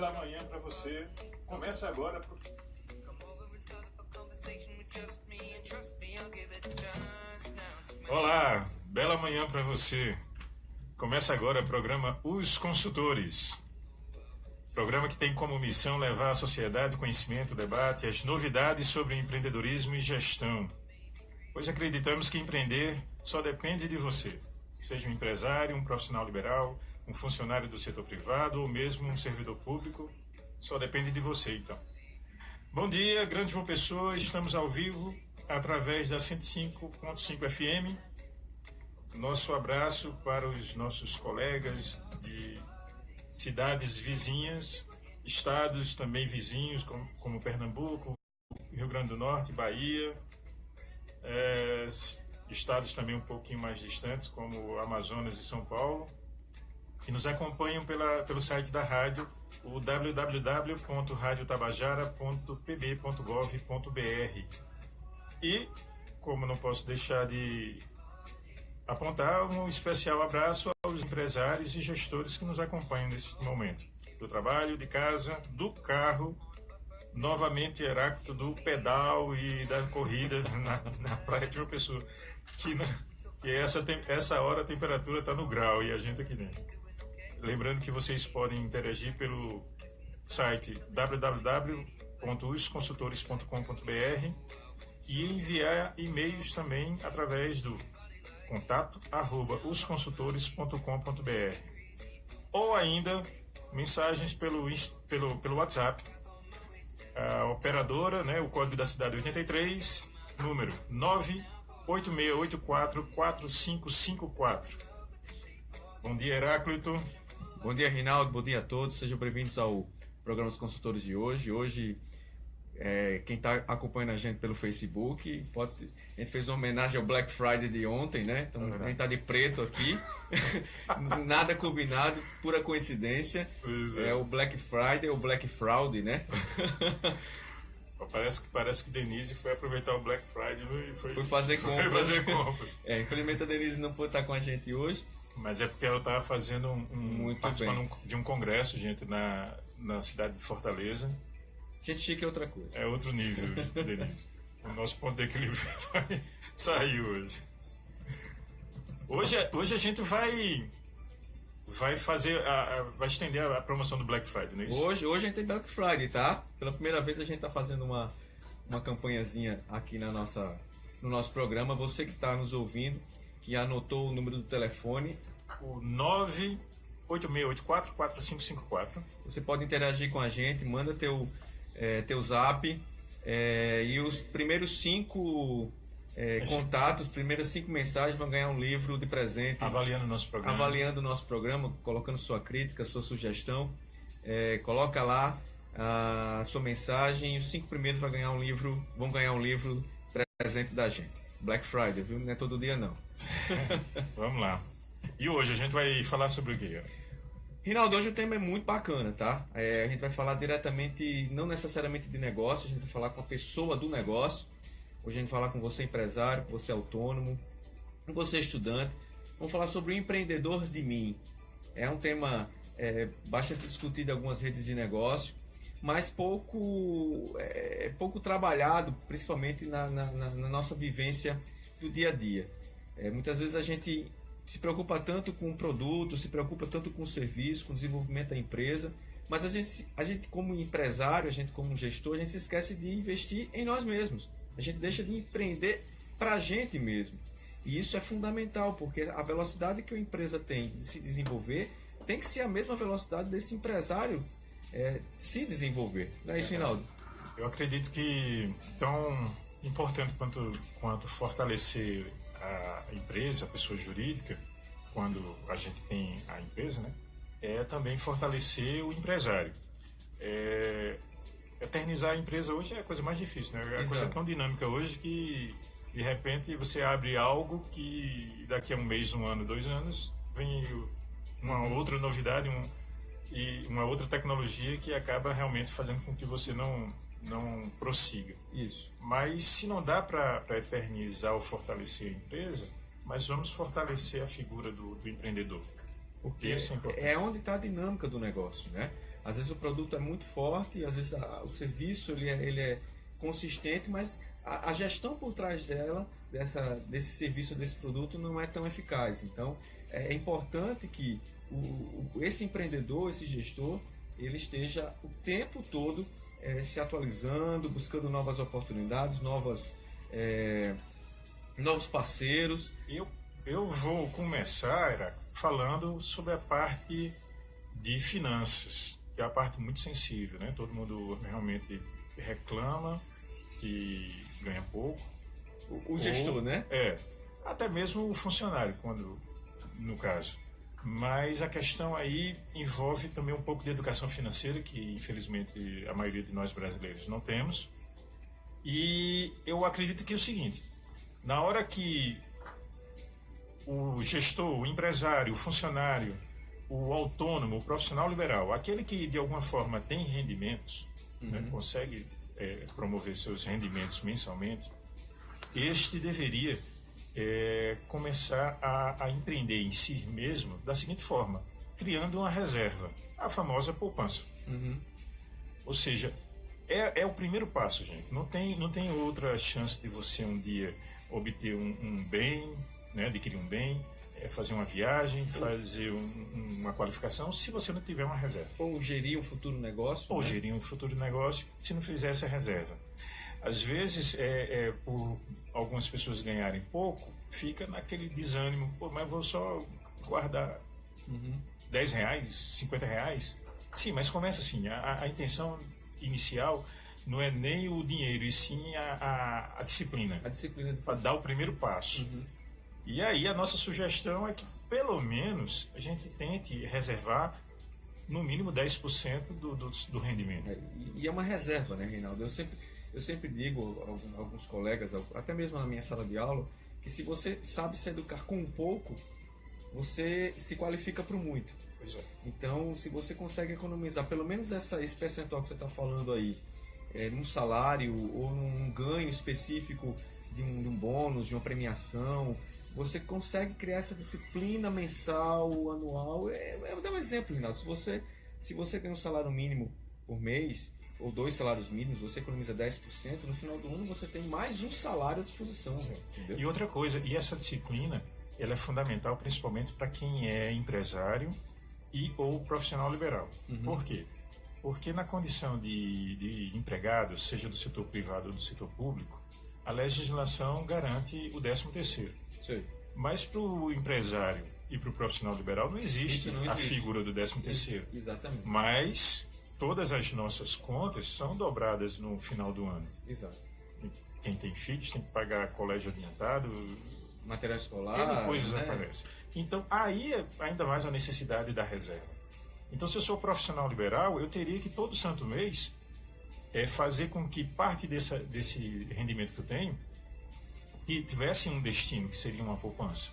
bela manhã para você. Começa agora. Olá, bela manhã para você. Começa agora o programa Os Consultores. Programa que tem como missão levar à sociedade conhecimento, debate e as novidades sobre empreendedorismo e gestão. Pois acreditamos que empreender só depende de você. Seja um empresário, um profissional liberal, um funcionário do setor privado ou mesmo um servidor público, só depende de você, então. Bom dia, Grande João Pessoa, estamos ao vivo através da 105.5 FM. Nosso abraço para os nossos colegas de cidades vizinhas, estados também vizinhos, como Pernambuco, Rio Grande do Norte, Bahia, estados também um pouquinho mais distantes, como Amazonas e São Paulo, que nos acompanham pelo site da rádio, o www.radiotabajara.pb.gov.br. E, como não posso deixar de apontar, um especial abraço aos empresários e gestores que nos acompanham nesse momento. Do trabalho, de casa, do carro, novamente Heráclito, do pedal e da corrida na praia de João Pessoa. Que essa hora a temperatura está no grau e a gente aqui dentro. Lembrando que vocês podem interagir pelo site www.osconsultores.com.br e enviar e-mails também através do contato@osconsultores.com.br ou ainda mensagens pelo WhatsApp. A operadora, o código da cidade 83, número 986844554. Bom dia, Heráclito. Bom dia, Rinaldo. Bom dia a todos. Sejam bem-vindos ao programa dos consultores de hoje. Hoje, quem está acompanhando a gente pelo Facebook, a gente fez uma homenagem ao Black Friday de ontem, né? Então, a gente está de preto aqui. Nada combinado, pura coincidência. É o Black Friday, o Black Fraud, né? Parece que Denise foi aproveitar o Black Friday e foi fazer compras. Foi fazer compras. Infelizmente a Denise não pôde estar com a gente hoje. Mas é porque ela estava fazendo participando de um congresso, gente, na cidade de Fortaleza. Gente chique é outra coisa. É outro nível, Denise. O nosso ponto de equilíbrio saiu hoje. Hoje a gente vai fazer, vai estender a promoção do Black Friday, não é isso? Hoje a gente tem Black Friday, tá? Pela primeira vez a gente está fazendo uma campanhazinha aqui no nosso programa. Você que está nos ouvindo, que anotou o número do telefone, o 986844554. Você pode interagir com a gente, manda teu zap, e os primeiros 5 contatos, primeiras 5 mensagens vão ganhar um livro de presente. Avaliando o nosso programa, colocando sua crítica, sua sugestão. Coloca lá a sua mensagem, e os 5 primeiros vão ganhar um livro presente da gente. Black Friday, viu? Não é todo dia, não. Vamos lá. E hoje a gente vai falar sobre o quê? Rinaldo, hoje o tema é muito bacana, tá? A gente vai falar diretamente, não necessariamente de negócio, a gente vai falar com a pessoa do negócio. Hoje a gente vai falar com você empresário, com você autônomo, com você estudante. Vamos falar sobre o empreendedor de mim. É um tema bastante discutido em algumas redes de negócio, mas pouco trabalhado, principalmente na nossa vivência do dia a dia. Muitas vezes a gente se preocupa tanto com o produto, se preocupa tanto com o serviço, com o desenvolvimento da empresa, mas a gente como empresário, a gente como gestor, a gente se esquece de investir em nós mesmos. A gente deixa de empreender para a gente mesmo. E isso é fundamental, porque a velocidade que a empresa tem de se desenvolver tem que ser a mesma velocidade desse empresário se desenvolver. Não é isso, Rinaldo? Eu acredito que tão importante quanto fortalecer a empresa, a pessoa jurídica, quando a gente tem a empresa, né, é também fortalecer o empresário. Eternizar a empresa hoje é a coisa mais difícil, né? A coisa é tão dinâmica hoje que de repente você abre algo que daqui a um mês, 1 ano, 2 anos vem uma outra novidade e uma outra tecnologia que acaba realmente fazendo com que você não prossiga. Isso. Mas se não dá para eternizar ou fortalecer a empresa, mas vamos fortalecer a figura do empreendedor. Porque é onde está a dinâmica do negócio, né? Às vezes o produto é muito forte, às vezes o serviço ele é consistente, mas a gestão por trás desse serviço, desse produto, não é tão eficaz. Então, é importante que esse empreendedor, esse gestor, ele esteja o tempo todo se atualizando, buscando novas oportunidades, novos parceiros. Eu vou começar falando sobre a parte de finanças, que é a parte muito sensível, né? Todo mundo realmente reclama que ganha pouco. O gestor, né? Até mesmo o funcionário, no caso. Mas a questão aí envolve também um pouco de educação financeira, que infelizmente a maioria de nós brasileiros não temos. E eu acredito que é o seguinte: na hora que o gestor, o empresário, o funcionário, o autônomo, o profissional liberal, aquele que de alguma forma tem rendimentos, né, consegue promover seus rendimentos mensalmente, este deveria começar a empreender em si mesmo da seguinte forma: criando uma reserva, a famosa poupança. Ou seja, é o primeiro passo, gente. Não tem outra chance de você um dia obter um bem, né, adquirir um bem, fazer uma viagem, fazer uma qualificação, se você não tiver uma reserva. Ou gerir um futuro negócio. Ou gerir um futuro negócio, se não fizer essa reserva. Às vezes, por algumas pessoas ganharem pouco, fica naquele desânimo: pô, mas vou só guardar R$10, R$50. Sim, mas começa assim, a intenção inicial não é nem o dinheiro, e sim a disciplina. A disciplina para dar o primeiro passo. E aí a nossa sugestão é que pelo menos a gente tente reservar no mínimo 10% do rendimento. E é uma reserva, né, Reinaldo? Eu sempre digo a alguns colegas, até mesmo na minha sala de aula, que se você sabe se educar com um pouco, você se qualifica para o muito. Pois é. Então, se você consegue economizar pelo menos esse percentual que você está falando aí, num salário ou num ganho específico de um bônus, de uma premiação, você consegue criar essa disciplina mensal, anual. Eu vou dar um exemplo, Reinaldo. Se você ganha um salário mínimo por mês, ou 2 salários mínimos, você economiza 10%, no final do ano você tem mais um salário à disposição. Entendeu? E outra coisa, essa disciplina, ela é fundamental principalmente para quem é empresário ou profissional liberal. Por quê? Porque na condição de empregado, seja do setor privado ou do setor público, a legislação garante o 13º. Sim. Mas para o empresário e para o profissional liberal não existe a figura do 13º. Exatamente. Mas todas as nossas contas são dobradas no final do ano. Exato. Quem tem filhos tem que pagar colégio adiantado, material escolar, N coisas né? aparecem. Então aí é ainda mais a necessidade da reserva. Então, se eu sou profissional liberal, eu teria que todo santo mês fazer com que parte desse rendimento que eu tenho que tivesse um destino, que seria uma poupança,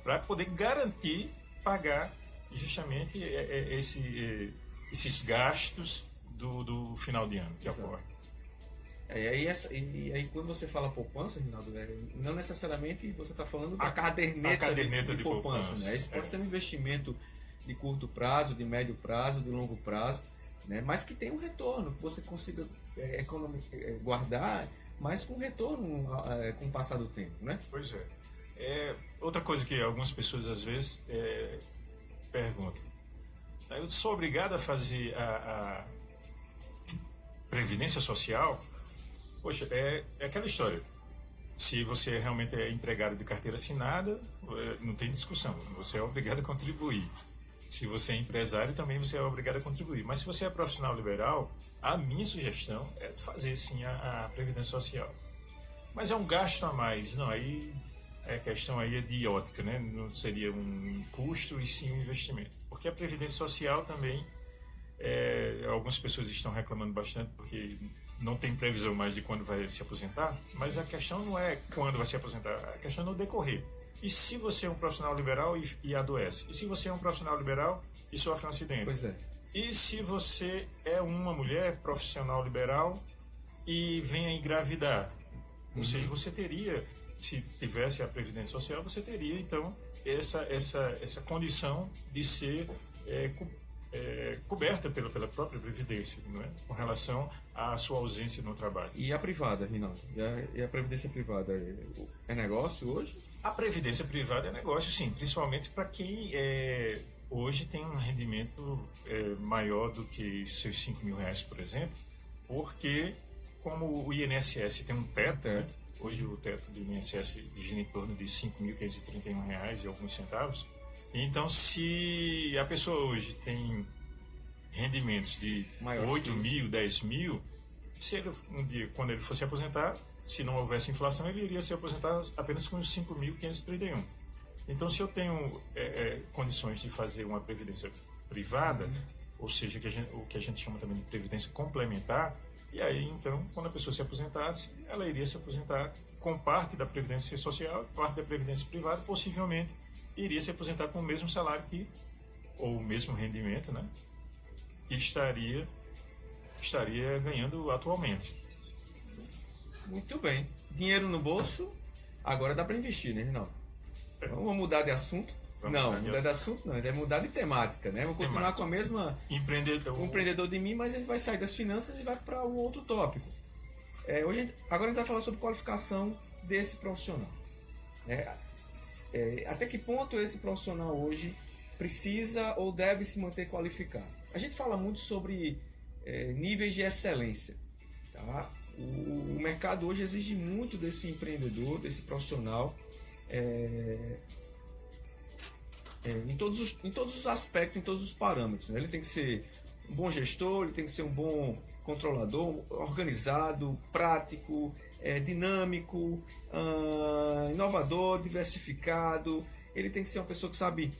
para poder garantir pagar justamente esses gastos do final de ano que ocorre. E aí quando você fala poupança, Reinaldo, não necessariamente você está falando da caderneta de poupança. Né? Isso pode ser um investimento de curto prazo, de médio prazo, de longo prazo, né? Mas que tenha um retorno, que você consiga guardar, mas com retorno com o passar do tempo, né? Pois é. Outra coisa que algumas pessoas às vezes perguntam: eu sou obrigado a fazer a previdência social? Poxa, é aquela história. Se você realmente é empregado de carteira assinada, não tem discussão, você é obrigado a contribuir. Se você é empresário, também você é obrigado a contribuir. Mas se você é profissional liberal, a minha sugestão é fazer sim a previdência social. Mas é um gasto a mais. Não, aí a questão aí é de ótica, né? Não seria um custo e sim um investimento. Porque a previdência social também, algumas pessoas estão reclamando bastante porque não tem previsão mais de quando vai se aposentar, mas a questão não é quando vai se aposentar, a questão é no decorrer. E se você é um profissional liberal e adoece? E se você é um profissional liberal e sofre um acidente? Pois é. E se você é uma mulher profissional liberal e vem a engravidar? Ou seja, você teria, se tivesse a Previdência Social, você teria, então, essa condição de ser coberta pela própria Previdência, não é? Com relação à sua ausência no trabalho. E a privada, Rinaldo? E a Previdência privada? É negócio hoje? A Previdência privada é negócio, sim, principalmente para quem hoje tem um rendimento maior do que seus R$ 5.000, por exemplo, porque como o INSS tem um teto, né? Hoje o teto do INSS gira em torno de R$ 5.531 e alguns centavos. Então, se a pessoa hoje tem rendimentos de maior 8 mil, 10 mil, se ele, um dia, quando ele fosse aposentar, se não houvesse inflação, ele iria se aposentar apenas com os 5.531. Então, se eu tenho condições de fazer uma previdência privada, ou seja, o que a gente chama também de previdência complementar, e aí, então, quando a pessoa se aposentasse, ela iria se aposentar com parte da previdência social, parte da previdência privada, possivelmente iria se aposentar com o mesmo salário ou o mesmo rendimento, né, que estaria ganhando atualmente. Muito bem. Dinheiro no bolso, agora dá para investir, né, Rinaldo? Vamos mudar de assunto? Não, mudar de assunto não, é mudar de temática, né? Vou continuar com a mesma... O empreendedor de mim, mas ele vai sair das finanças e vai para um outro tópico. Agora a gente vai falar sobre qualificação desse profissional. Até que ponto esse profissional hoje precisa ou deve se manter qualificado? A gente fala muito sobre níveis de excelência. Tá? O mercado hoje exige muito desse empreendedor, desse profissional, em todos os aspectos, em todos os parâmetros. Né? Ele tem que ser um bom gestor, ele tem que ser um bom controlador, organizado, prático, dinâmico, inovador, diversificado. Ele tem que ser uma pessoa que sabe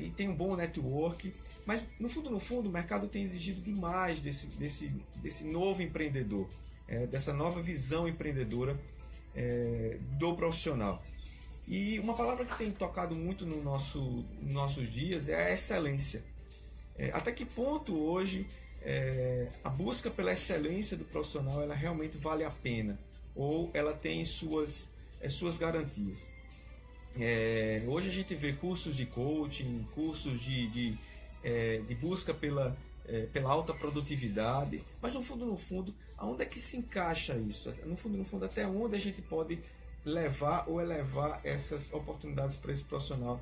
e tem um bom network. Mas no fundo, o mercado tem exigido demais desse novo empreendedor, dessa nova visão empreendedora do profissional. E uma palavra que tem tocado muito nos nossos dias é a excelência. Até que ponto hoje a busca pela excelência do profissional ela realmente vale a pena? Ou ela tem suas garantias? Hoje a gente vê cursos de coaching, cursos de busca pela alta produtividade, mas no fundo, aonde é que se encaixa isso? No fundo, até onde a gente pode levar ou elevar essas oportunidades para esse profissional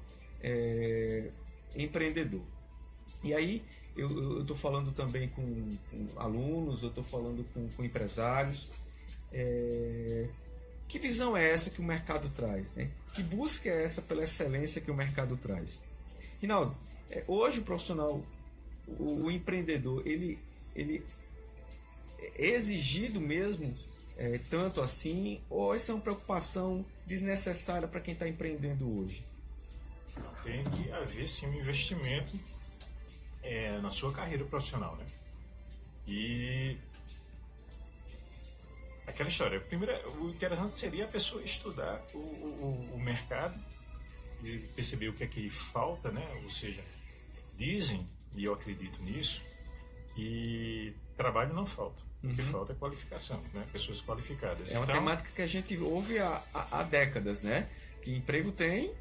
empreendedor? E aí eu estou falando também com alunos, eu estou falando com empresários. Que visão é essa que o mercado traz? Né? Que busca é essa pela excelência que o mercado traz? Rinaldo, hoje o profissional, o empreendedor, ele é exigido mesmo tanto assim, ou essa é uma preocupação desnecessária para quem está empreendendo hoje? Tem que haver sim um investimento na sua carreira profissional, né? E aquela história, primeiro, o interessante seria a pessoa estudar o mercado e perceber o que é que falta, né? Ou seja, dizem, e eu acredito nisso, que trabalho não falta. O que falta é qualificação, né? Pessoas qualificadas. É uma temática que a gente ouve há décadas, né? Que emprego tem,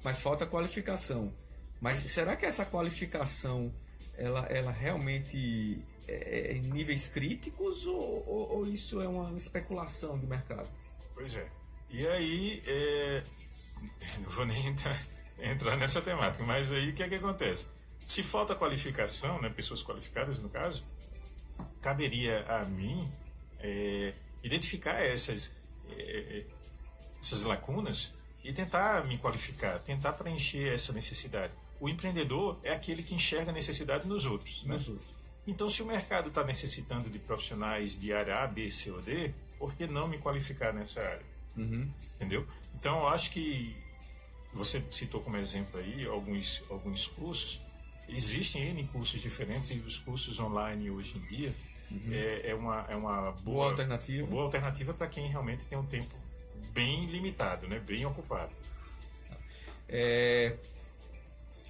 mas falta qualificação. Mas será que essa qualificação ela realmente é em níveis críticos ou isso é uma especulação de mercado? Pois é. E aí, não vou nem entrar nessa temática, mas aí o que é que acontece? Se falta qualificação, né, pessoas qualificadas no caso, caberia a mim identificar essas lacunas e tentar me qualificar, tentar preencher essa necessidade. O empreendedor é aquele que enxerga a necessidade nos outros. Né? Então, se o mercado está necessitando de profissionais de área A, B, C ou D, por que não me qualificar nessa área? Entendeu? Então, eu acho que você citou como exemplo aí alguns cursos. Existem N cursos diferentes e os cursos online hoje em dia é uma boa alternativa para quem realmente tem um tempo bem limitado, né? Bem ocupado.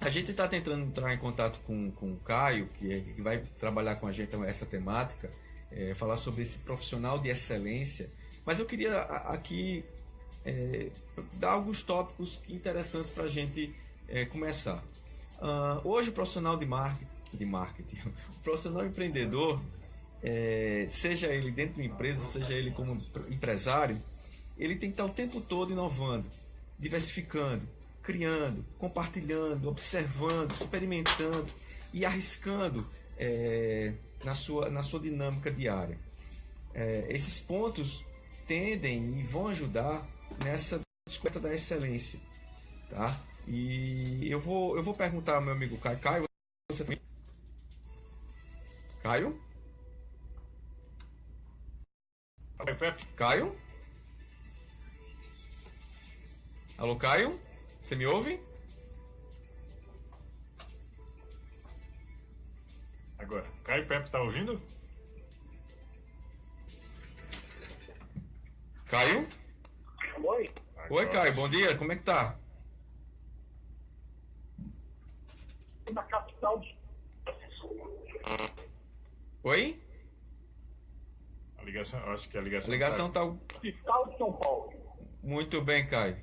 A gente está tentando entrar em contato com o Caio, que vai trabalhar com a gente essa temática, falar sobre esse profissional de excelência, mas eu queria aqui dar alguns tópicos interessantes para a gente começar. Hoje o profissional de marketing de marketing. O profissional empreendedor, seja ele dentro de uma empresa, seja ele como empresário, ele tem que estar o tempo todo inovando, diversificando, criando, compartilhando, observando, experimentando e arriscando na sua dinâmica diária. Esses pontos tendem e vão ajudar nessa descoberta da excelência, tá? E eu vou perguntar ao meu amigo Caio. Caio, você também? Caio? Caio? Alô, Caio? Você me ouve? Agora, Caio Pepe, tá ouvindo? Caio? Oi. Oi, Caio, bom dia, como é que tá? Na capital de... Oi? A ligação, eu acho que a ligação. A ligação tá... capital de São Paulo. Muito bem, Caio.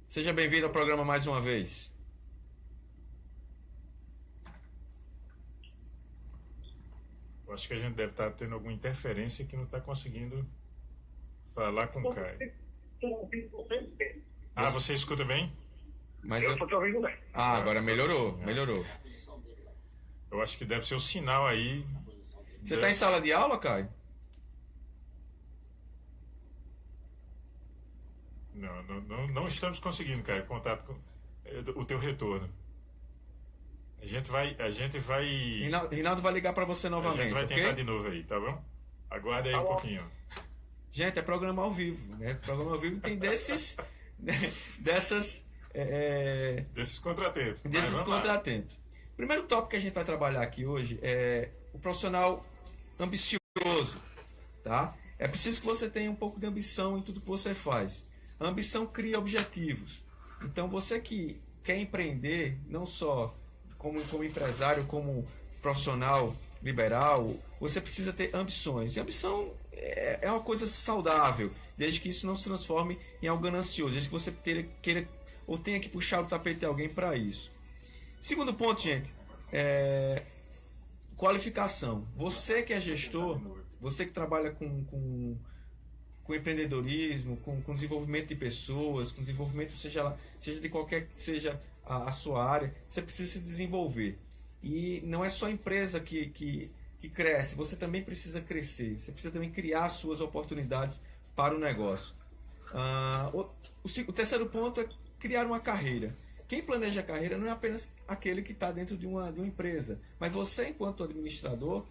Seja bem-vindo ao programa mais uma vez. Eu acho que a gente deve estar tendo alguma interferência que não está conseguindo falar com o Caio. Estou ouvindo vocês bem. Ah, você escuta bem? Mas Eu estou te ouvindo bem. agora melhorou, sim, melhorou. Eu acho que deve ser o sinal aí. Você está em sala de aula, Caio? Não estamos conseguindo, Caio, contato com o teu retorno. A gente vai. Rinaldo vai ligar para você novamente. A gente vai ok? tentar de novo aí, tá bom? Aguarda aí um pouquinho. Gente, é programa ao vivo, né? Programa ao vivo tem desses contratempos. Desses contratempos. O primeiro tópico que a gente vai trabalhar aqui hoje é o profissional ambicioso, tá? É preciso que você tenha um pouco de ambição em tudo que você faz. A ambição cria objetivos. Então, você que quer empreender, não só como empresário, como profissional liberal, você precisa ter ambições. E ambição é uma coisa saudável, desde que isso não se transforme em algo ganancioso, desde que você queira ou tenha que puxar o tapete de alguém para isso. Segundo ponto, gente, qualificação. Você que é gestor, você que trabalha com empreendedorismo, com desenvolvimento de pessoas, com desenvolvimento seja de qualquer que seja a sua área, você precisa se desenvolver. E não é só a empresa que cresce, você também precisa crescer, você precisa também criar suas oportunidades para o negócio. O terceiro ponto é criar uma carreira. Quem planeja a carreira não é apenas aquele que está dentro de uma empresa, mas você, enquanto administrador,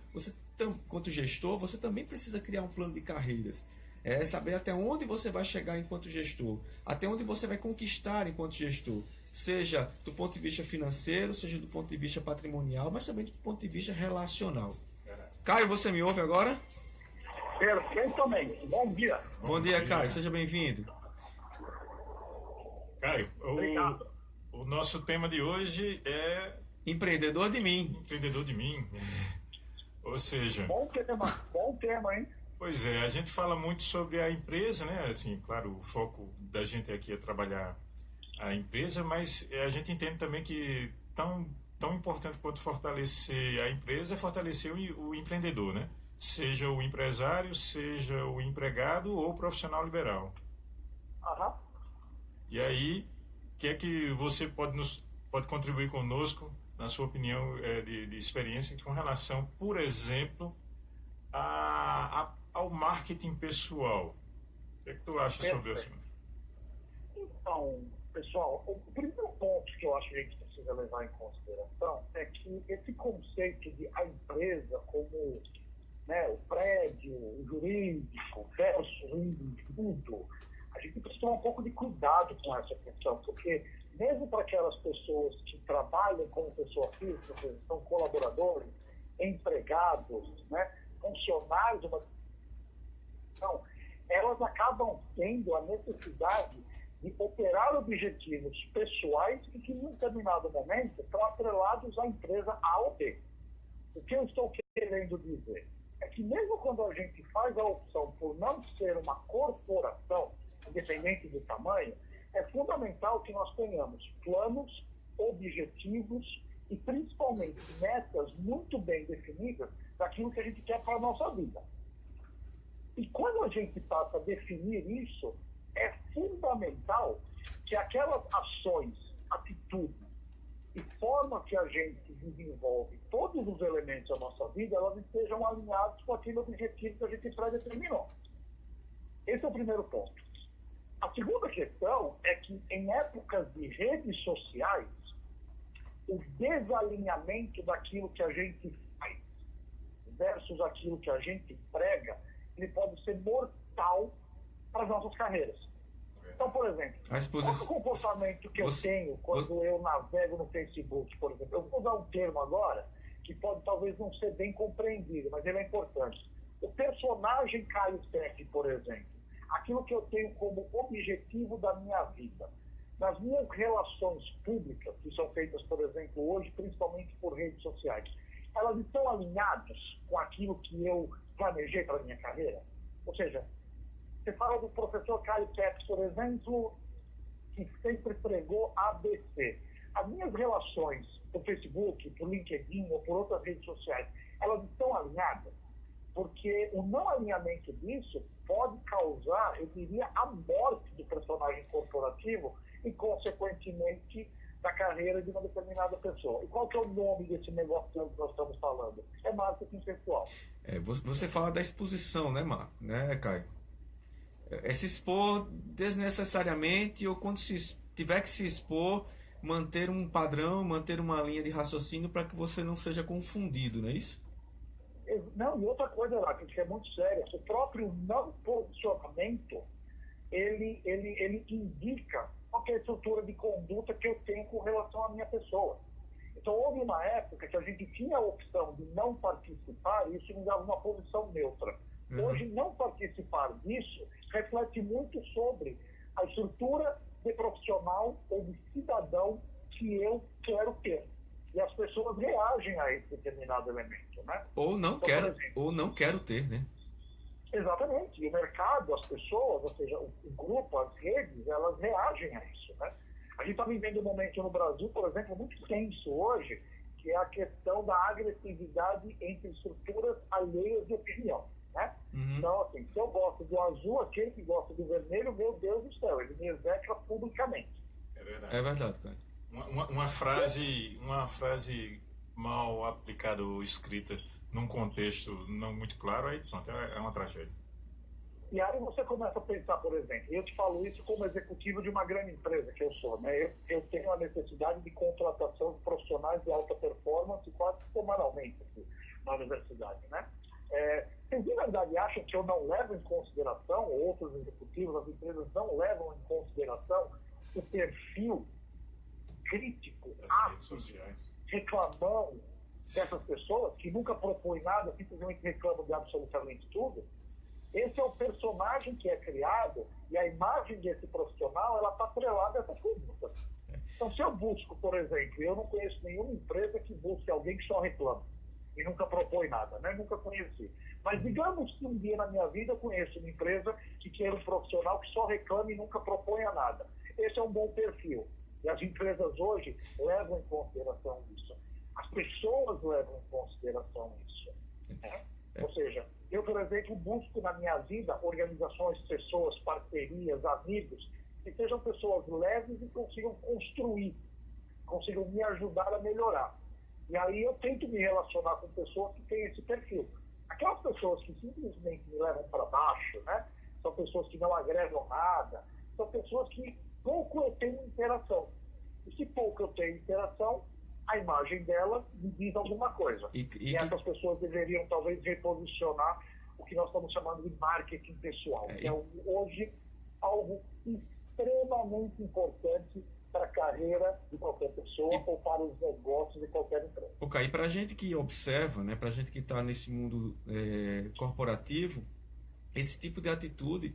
enquanto gestor, você também precisa criar um plano de carreiras. É saber até onde você vai chegar enquanto gestor, até onde você vai conquistar enquanto gestor, seja do ponto de vista financeiro, seja do ponto de vista patrimonial, mas também do ponto de vista relacional. Caio, você me ouve agora? Perfeitamente. Bom dia. Bom dia, Caio. Seja bem-vindo. Caio, o nosso tema de hoje é... Empreendedor de mim. Empreendedor de mim. Ou seja... Bom tema, hein? Pois é, a gente fala muito sobre a empresa, né? Assim, claro, o foco da gente aqui é trabalhar a empresa, mas a gente entende também que tão importante quanto fortalecer a empresa é fortalecer o empreendedor, né? Seja o empresário, seja o empregado ou o profissional liberal. Aham. E aí, o que é que você pode contribuir conosco, na sua opinião de experiência, com relação, por exemplo, ao marketing pessoal? O que é que tu acha sobre isso? Então, pessoal, o primeiro ponto que eu acho que a gente precisa levar em consideração é que esse conceito de a empresa como, né, o prédio, o jurídico versus o indivíduo, a gente precisa tomar um pouco de cuidado com essa questão, porque mesmo para aquelas pessoas que trabalham como pessoa física, ou seja, são colaboradores, empregados, né, funcionários de uma instituição, elas acabam tendo a necessidade de operar objetivos pessoais e que, em um determinado momento, estão atrelados à empresa A ou B. O que eu estou querendo dizer é que, mesmo quando a gente faz a opção por não ser uma corporação, independente do tamanho, é fundamental que nós tenhamos planos, objetivos e principalmente metas muito bem definidas daquilo que a gente quer para a nossa vida. E quando a gente passa a definir isso, é fundamental que aquelas ações, atitudes e forma que a gente desenvolve todos os elementos da nossa vida, elas estejam alinhadas com aquele objetivo que a gente pré-determinou. Esse é o primeiro ponto. A segunda questão é que em épocas de redes sociais, o desalinhamento daquilo que a gente faz versus aquilo que a gente prega, ele pode ser mortal para as nossas carreiras. Então, por exemplo, qual é o comportamento que eu tenho quando eu navego no Facebook, por exemplo? Eu vou usar um termo agora que pode talvez não ser bem compreendido, mas ele é importante. O personagem Caio Teff, por exemplo, aquilo que eu tenho como objetivo da minha vida, nas minhas relações públicas, que são feitas, por exemplo, hoje, principalmente por redes sociais, elas estão alinhadas com aquilo que eu planejei para a minha carreira? Ou seja, você fala do professor Caio Teff, por exemplo, que sempre pregou ABC. As minhas relações por Facebook, por LinkedIn ou por outras redes sociais, elas estão alinhadas? Porque o não alinhamento disso pode causar, eu diria, a morte do personagem corporativo e, consequentemente, da carreira de uma determinada pessoa. E qual que é o nome desse negócio que nós estamos falando? É marketing pessoal. Você fala da exposição, né, Caio? É se expor desnecessariamente ou quando tiver que se expor, manter um padrão, manter uma linha de raciocínio para que você não seja confundido, não é isso? Não, e outra coisa lá, que é muito séria, o próprio não posicionamento, ele indica qual é a estrutura de conduta que eu tenho com relação à minha pessoa. Então, houve uma época que a gente tinha a opção de não participar e isso me dava uma posição neutra. Hoje, não participar disso reflete muito sobre a estrutura de profissional ou de cidadão que eu quero ter. E as pessoas reagem a esse determinado elemento, né? Ou não quero ter, né? Exatamente. E o mercado, as pessoas, ou seja, o grupo, as redes, elas reagem a isso, né? A gente está vivendo um momento no Brasil, por exemplo, muito tenso hoje, que é a questão da agressividade entre estruturas alheias de opinião, né? Então, assim, se eu gosto do azul, aquele que gosta do vermelho, meu Deus do céu, ele me execra publicamente. É verdade, cara. Uma frase mal aplicada ou escrita num contexto não muito claro, aí pronto, é uma tragédia. E aí você começa a pensar, por exemplo, eu te falo isso como executivo de uma grande empresa que eu sou, né? Eu tenho a necessidade de contratação de profissionais de alta performance quase semanalmente aqui na universidade, né? Vocês de verdade acham que eu não levo em consideração, ou outros executivos, as empresas não levam em consideração o perfil crítico, ácido, reclamão dessas pessoas que nunca propõem nada, simplesmente reclamam de absolutamente tudo? Esse é o personagem que é criado e a imagem desse profissional, ela está atrelada a essa conduta. Então, se eu busco, por exemplo, eu não conheço nenhuma empresa que busque alguém que só reclama e nunca propõe nada, né? Nunca conheci. Mas digamos que um dia na minha vida eu conheço uma empresa que quer um profissional que só reclama e nunca proponha nada. Esse é um bom perfil. E as empresas hoje levam em consideração isso. As pessoas levam em consideração isso. Né? Ou seja, eu, por exemplo, busco na minha vida organizações, pessoas, parcerias, amigos, que sejam pessoas leves e consigam construir, consigam me ajudar a melhorar. E aí eu tento me relacionar com pessoas que têm esse perfil. Aquelas pessoas que simplesmente me levam para baixo, né? São pessoas que não agregam nada, são pessoas que pouco eu tenho interação. E se pouco eu tenho interação, a imagem dela me diz alguma coisa. E essas pessoas deveriam talvez reposicionar o que nós estamos chamando de marketing pessoal, que é hoje algo extremamente importante para a carreira de qualquer pessoa ou para os negócios de qualquer empresa. Ok, e para a gente que observa, né, para a gente que está nesse mundo corporativo, esse tipo de atitude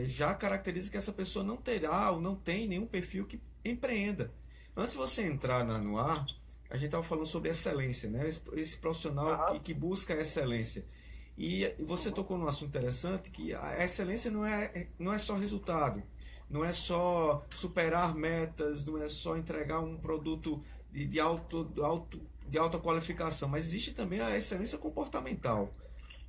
já caracteriza que essa pessoa não terá ou não tem nenhum perfil que empreenda. Antes de você entrar no ar, a gente estava falando sobre excelência, né? Esse profissional que busca a excelência. E você tocou num assunto interessante, que a excelência não é só resultado, não é só superar metas, não é só entregar um produto de alta qualificação, mas existe também a excelência comportamental,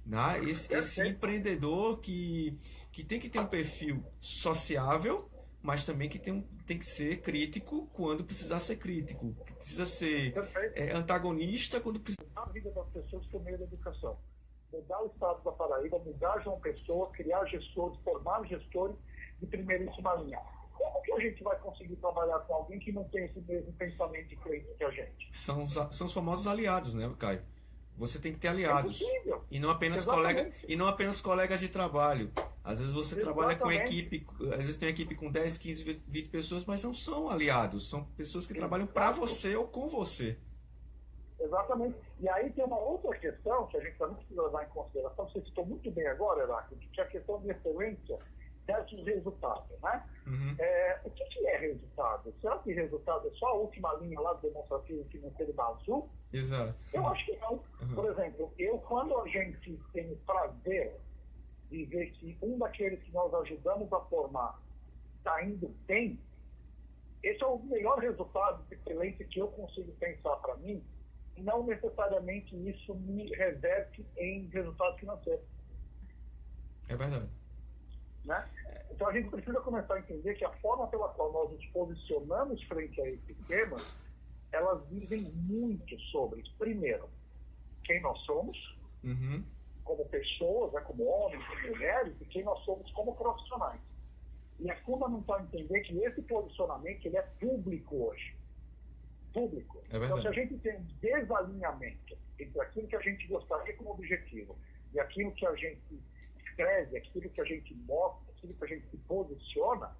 né? Esse empreendedor que tem que ter um perfil sociável, mas também que tem que ser crítico quando precisar ser crítico, que precisa ser antagonista quando precisa. A vida das pessoas por meio da educação. Mudar o estado da Paraíba, mudar João Pessoa, criar gestores, formar gestores de primeiríssima linha. Como que a gente vai conseguir trabalhar com alguém que não tem esse mesmo pensamento de cliente que a gente? São os famosos aliados, né, Caio? Você tem que ter aliados. E não apenas colegas de trabalho. Às vezes você trabalha com equipe, às vezes tem uma equipe com 10, 15, 20 pessoas, mas não são aliados, são pessoas que trabalham para você ou com você. Exatamente. E aí tem uma outra questão que a gente também precisa levar em consideração, você citou muito bem agora, Heráclito, que é a questão de excelência versus resultado, né? Uhum. O que é resultado? Será que resultado é só a última linha lá do demonstrativo financeiro da Azul? Exato. Eu acho que não. Uhum. Por exemplo, quando a gente tem o prazer de ver que um daqueles que nós ajudamos a formar está indo bem, esse é o melhor resultado de excelência que eu consigo pensar para mim, e não necessariamente isso me reverte em resultado financeiro. É verdade. Né? Então a gente precisa começar a entender que a forma pela qual nós nos posicionamos frente a esse tema, elas dizem muito sobre, primeiro, quem nós somos, uhum, como pessoas, né, como homens, como mulheres, e quem nós somos como profissionais. E é fundamental entender que esse posicionamento ele é público hoje. Público. Então, se a gente tem um desalinhamento entre aquilo que a gente gostaria como objetivo e aquilo que a gente escreve, aquilo que a gente mostra, aquilo que a gente se posiciona,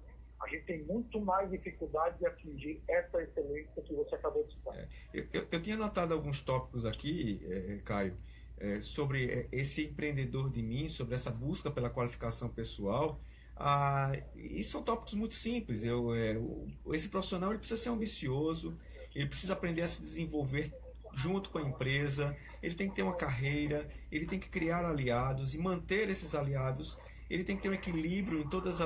a gente tem muito mais dificuldade de atingir essa excelência que você acabou de citar. Eu tinha notado alguns tópicos aqui, Caio, sobre esse empreendedor de mim, sobre essa busca pela qualificação pessoal. E são tópicos muito simples. Esse profissional ele precisa ser ambicioso, ele precisa aprender a se desenvolver junto com a empresa, ele tem que ter uma carreira, ele tem que criar aliados e manter esses aliados, ele tem que ter um equilíbrio em todas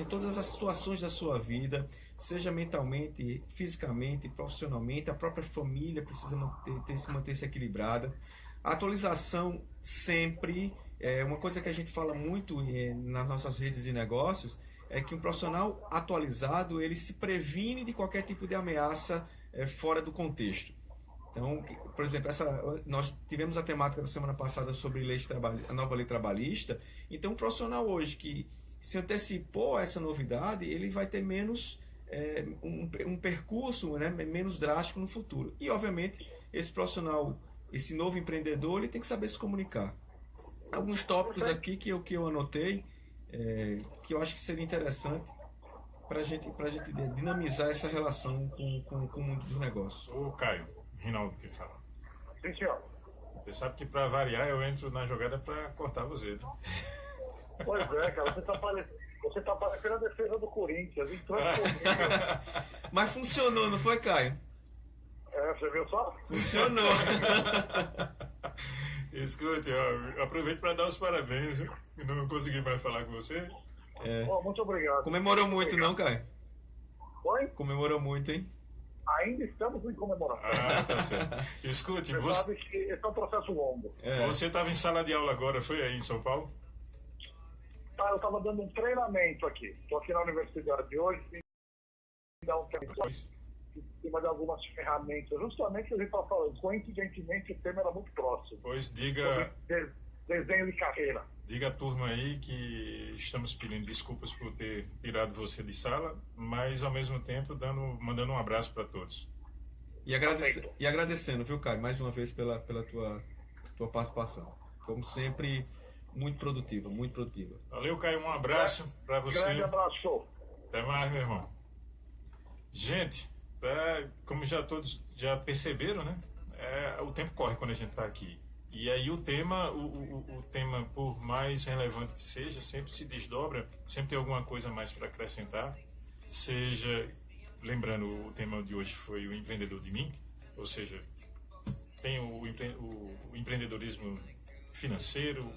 todas as situações da sua vida, seja mentalmente, fisicamente, profissionalmente, a própria família precisa manter-se equilibrada. A atualização sempre, uma coisa que a gente fala muito nas nossas redes de negócios, é que um profissional atualizado, ele se previne de qualquer tipo de ameaça fora do contexto. Então, por exemplo, nós tivemos a temática da semana passada sobre a nova lei trabalhista. Então, um profissional hoje que se antecipou a essa novidade, ele vai ter menos um percurso, né, menos drástico no futuro. E, obviamente, esse profissional, esse novo empreendedor, ele tem que saber se comunicar. Alguns tópicos aqui que eu anotei, que eu acho que seria interessante para a gente dinamizar essa relação com o mundo dos negócios. Ô, Caio, Rinaldo que fala. Sim, senhor. Você sabe que para variar eu entro na jogada para cortar você, né? Pois é, cara, você tá parecendo a defesa do Corinthians. Mas funcionou, não foi, Caio? Você viu só? Funcionou. Escute, eu aproveito para dar os parabéns, viu? Não consegui mais falar com você. Muito obrigado. Comemorou muito, não, Caio? Oi? Comemorou muito, hein? Ainda estamos em comemoração. Tá certo. Escute, você sabe que esse é um processo longo. Você estava em sala de aula agora, foi aí em São Paulo? Tá, eu estava dando um treinamento aqui. Estou aqui na universidade de hoje e dar um treinamento em cima de algumas ferramentas. Justamente o que a gente estava falando. Coincidentemente, o tema era muito próximo. Pois diga... Desenho de carreira. Diga à turma aí que estamos pedindo desculpas por ter tirado você de sala, mas ao mesmo tempo mandando um abraço para todos. E agradecendo, viu, Caio, mais uma vez pela tua participação. Como sempre, muito produtiva, muito produtiva. Valeu, Caio, um abraço para você. Grande abraço. Até mais, meu irmão. Gente, como todos já perceberam, né? O tempo corre quando a gente está aqui. E aí o tema, por mais relevante que seja, sempre se desdobra, sempre tem alguma coisa a mais para acrescentar. Seja, lembrando, o tema de hoje foi o empreendedor de mim, ou seja, tem o empreendedorismo financeiro,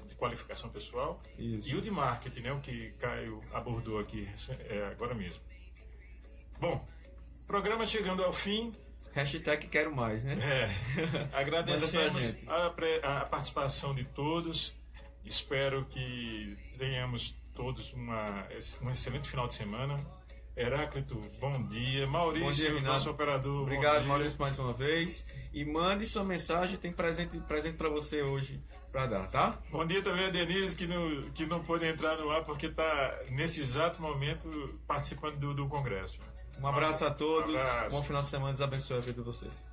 de qualificação pessoal. Isso. E o de marketing, né, o que Caio abordou aqui agora mesmo. Bom, Programa chegando ao fim. Hashtag quero mais, né? Agradecemos a participação de todos. Espero que tenhamos todos um excelente final de semana. Heráclito, bom dia. Maurício, bom dia, nosso operador. Obrigado, Maurício, mais uma vez. E mande sua mensagem, tem presente para você hoje para dar, tá? Bom dia também a Denise, que não pôde entrar no ar porque está, nesse exato momento, participando do congresso. Um abraço a todos. Um abraço. Bom final de semana, Deus abençoe a vida de vocês.